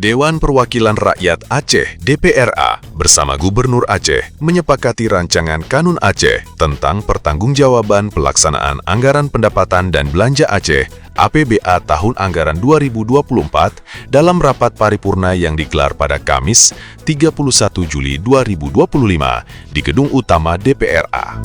Dewan Perwakilan Rakyat Aceh (DPRA) bersama Gubernur Aceh menyepakati rancangan Kanun Aceh tentang pertanggungjawaban pelaksanaan anggaran pendapatan dan belanja Aceh (APBA) tahun anggaran 2024 dalam rapat paripurna yang digelar pada Kamis 31 Juli 2025 di Gedung Utama DPRA.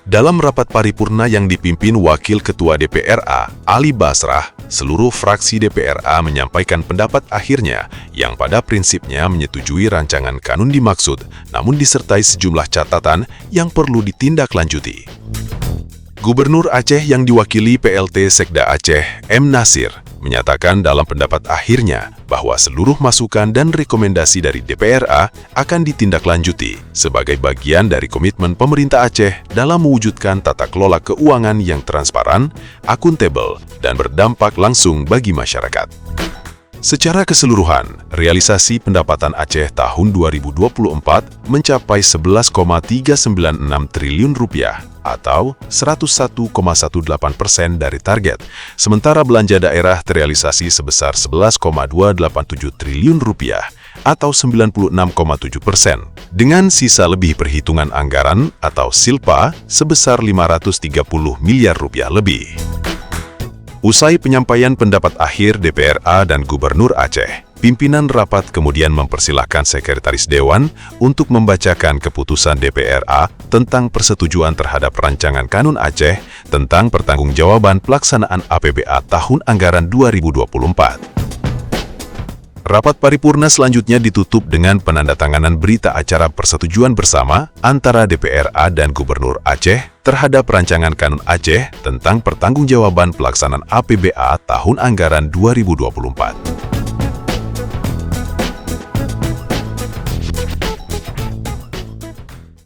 Dalam rapat paripurna yang dipimpin Wakil Ketua DPRA, Ali Basrah, seluruh fraksi DPRA menyampaikan pendapat akhirnya yang pada prinsipnya menyetujui rancangan kanun dimaksud, namun disertai sejumlah catatan yang perlu ditindaklanjuti. Gubernur Aceh yang diwakili PLT Sekda Aceh, M. Nasir, menyatakan dalam pendapat akhirnya bahwa seluruh masukan dan rekomendasi dari DPRA akan ditindaklanjuti sebagai bagian dari komitmen pemerintah Aceh dalam mewujudkan tata kelola keuangan yang transparan, akuntabel, dan berdampak langsung bagi masyarakat. Secara keseluruhan, realisasi pendapatan Aceh tahun 2024 mencapai 11,396 triliun rupiah atau 101,18% dari target, sementara belanja daerah terrealisasi sebesar 11,287 triliun rupiah atau 96,7%, dengan sisa lebih perhitungan anggaran atau SILPA sebesar 530 miliar rupiah lebih. Usai penyampaian pendapat akhir DPRA dan Gubernur Aceh, pimpinan rapat kemudian mempersilahkan Sekretaris Dewan untuk membacakan keputusan DPRA tentang persetujuan terhadap rancangan Kanun Aceh tentang pertanggungjawaban pelaksanaan APBA tahun anggaran 2024. Rapat paripurna selanjutnya ditutup dengan penandatanganan berita acara persetujuan bersama antara DPRA dan Gubernur Aceh terhadap rancangan Kanun Aceh tentang pertanggungjawaban pelaksanaan APBA tahun anggaran 2024.